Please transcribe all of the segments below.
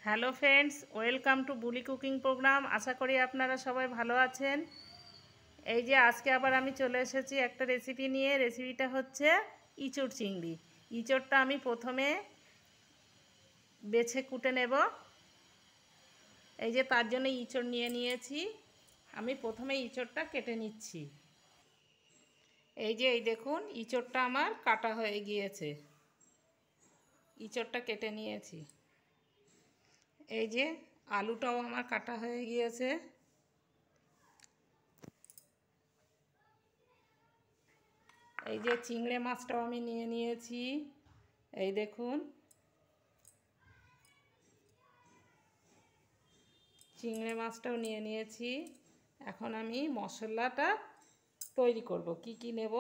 Hello friends, welcome to Buli cooking programme. আশা করি আপনারা সবাই ভালো আছেন। এই যে আজকে আবার আমি চলে এসেছি একটা রেসিপি নিয়ে। রেসিপিটা হচ্ছে ইঁচড় চিংড়ি। ইঁচড়টা আমি প্রথমে বেছে কুটে নেব। এই যে তার জন্য ইঁচড় নিয়ে নিয়েছি। আমি প্রথমে ইঁচড়টা কেটে নিচ্ছি। এই দেখুন, ইঁচড়টা আমার কাটা হয়ে গিয়েছে। ইঁচড়টা কেটে নিয়েছি। এই যে আলুটাও আমার কাটা হয়ে গিয়েছে। এই যে চিংড়ি মাছটাও আমি নিয়ে নিয়েছি। এই দেখুন, চিংড়ি মাছটাও নিয়ে নিয়েছি। এখন আমি মশলাটা তৈরি করব। কি কি নেব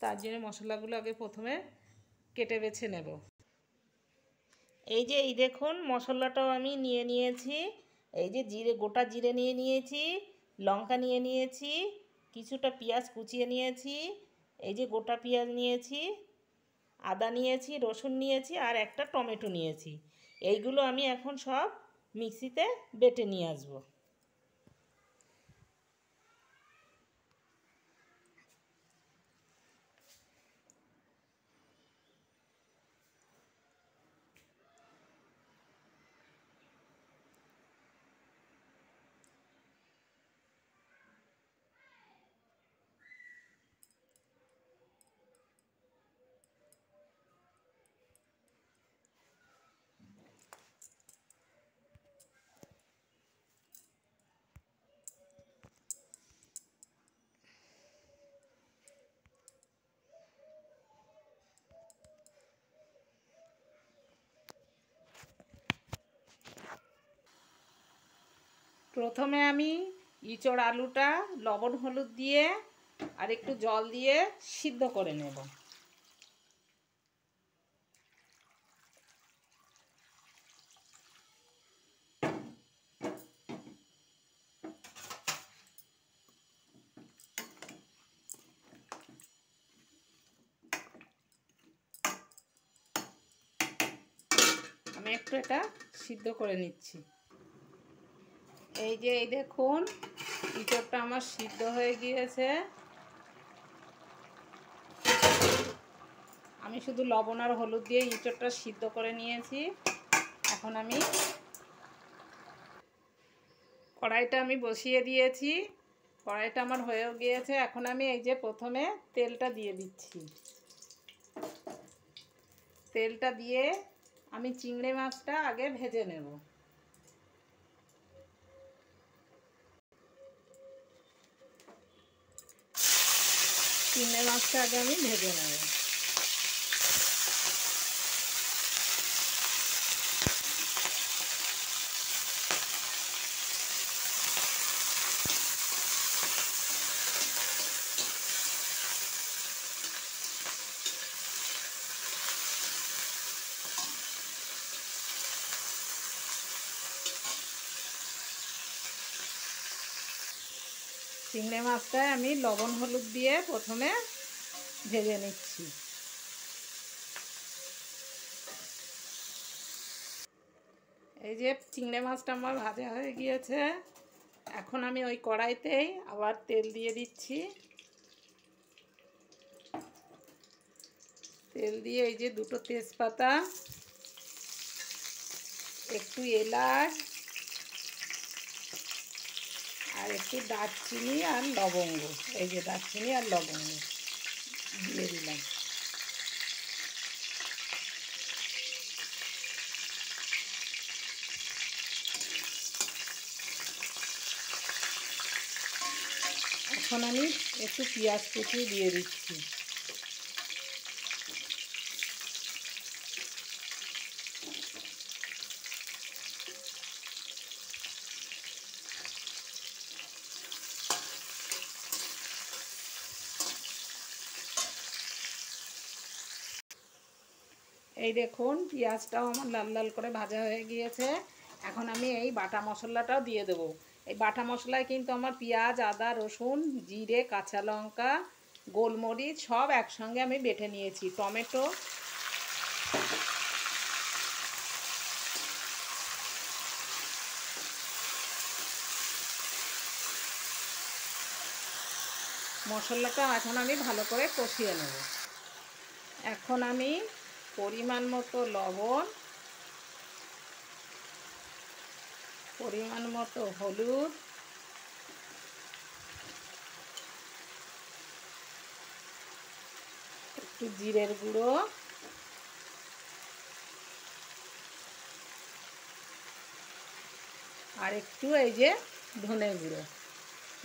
তার জন্য মশলাগুলো আগে প্রথমে কেটে বেছে নেব। এই দেখুন, মশলাটাও আমি নিয়ে নিয়েছি। এই যে গোটা জিরে নিয়ে নিয়েছি, লঙ্কা নিয়ে নিয়েছি, কিছুটা পেঁয়াজ কুচিয়ে নিয়েছি, এই যে গোটা পেঁয়াজ নিয়েছি, আদা নিয়েছি, রসুন নিয়েছি আর একটা টমেটো নিয়েছি। এইগুলো আমি এখন সব মিক্সিতে বেটে নিয়ে আসবো। প্রথমে আমি ইঁচড় আলুটা লবণ হলুদ দিয়ে আর একটু জল দিয়ে সিদ্ধ করে নেব। আমি একটু এটা সিদ্ধ করে নিচ্ছি। এই দেখুন, ইঁচড়টা আমার সিদ্ধ হয়ে গিয়েছে। আমি শুধু লবণ আর হলুদ দিয়ে ইঁচড়টা সিদ্ধ করে নিয়েছি। এখন আমি কড়াইটা বসিয়ে দিয়েছি। কড়াইটা আমার হয়েও গিয়েছে। এখন আমি এই যে প্রথমে তেলটা দিয়ে দিচ্ছি। তেলটা দিয়ে আমি চিংড়ি মাছটা আগে ভেজে নেব। চিংড়ি মাছটা আগে আমি ভেজে নেব। চিংড়ি মাছটায় আমি লবণ হলুদ দিয়ে প্রথমে ভেজে নিচ্ছি। এই যে চিংড়ি মাছটা আমার ভাজা হয়ে গিয়েছে। এখন আমি ওই কড়াইতেই আবার তেল দিয়ে দিচ্ছি। তেল দিয়ে এই যে দুটো তেজপাতা, একটু এলাচ আর একটু দারচিনি আর লবঙ্গ, এই যে দারচিনি আর লবঙ্গ দিয়ে দিলাম। এখন আমি একটু পেঁয়াজ কুচি দিয়ে দিচ্ছি। এই দেখুন, পেঁয়াজটাও আমার লাল লাল করে ভাজা হয়ে গিয়েছে। এখন আমি এই বাটা মশলাটাও দিয়ে দেবো। এই বাটা মশলায় কিন্তু আমার পেঁয়াজ, আদা, রসুন, জিরে, কাঁচা লঙ্কা, গোলমরিচ সব একসঙ্গে আমি বেটে নিয়েছি। টমেটো, মশলাটা এখন আমি ভালো করে কষিয়ে নেব। এখন আমি পরিমাণ মতো লবণ, পরিমাণ মতো হলুদ, একটু জিরের গুঁড়ো, আর একটু এই যে ধনের গুঁড়ো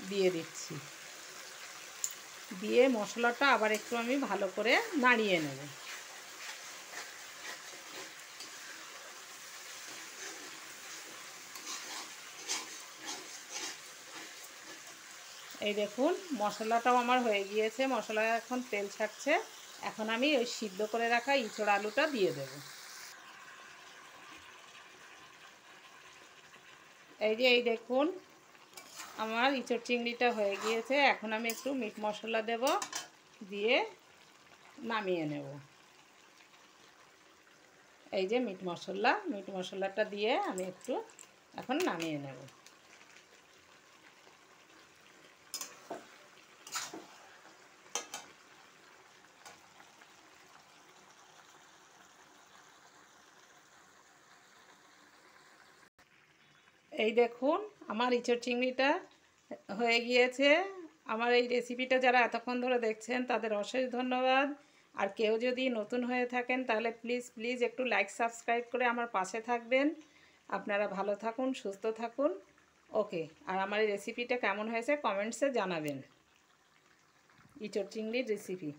দিয়ে দিচ্ছি। দিয়ে মশলাটা আবার একটু আমি ভালো করে নাড়িয়ে নেব। এই দেখুন মশলাটাও আমার হয়ে গিয়েছে, মশলা এখন তেল ছাড়ছে। এখন আমি ওই সিদ্ধ করে রাখা ইঁচড় আলুটা দিয়ে দেব। এই দেখুন আমার ইঁচড় চিংড়িটা হয়ে গিয়েছে। এখন আমি একটু মিট মশলা দেব, দিয়ে নামিয়ে নেব। এই যে মিট মশলাটা দিয়ে আমি একটু এখন নামিয়ে নেব। এই দেখুন আমার ইঁচড় চিংড়িটা হয়ে গিয়েছে। আমার এই রেসিপিটা যারা এতক্ষণ ধরে দেখছেন তাদের অশেষ ধন্যবাদ। আর কেউ যদি নতুন হয়ে থাকেন তাহলে প্লিজ প্লিজ একটু লাইক সাবস্ক্রাইব করে আমার পাশে থাকবেন। আপনারা ভালো থাকুন, সুস্থ থাকুন। ওকে। আর আমার এই রেসিপিটা কেমন হয়েছে কমেন্টসে জানাবেন। ইঁচড় চিংড়ির রেসিপি।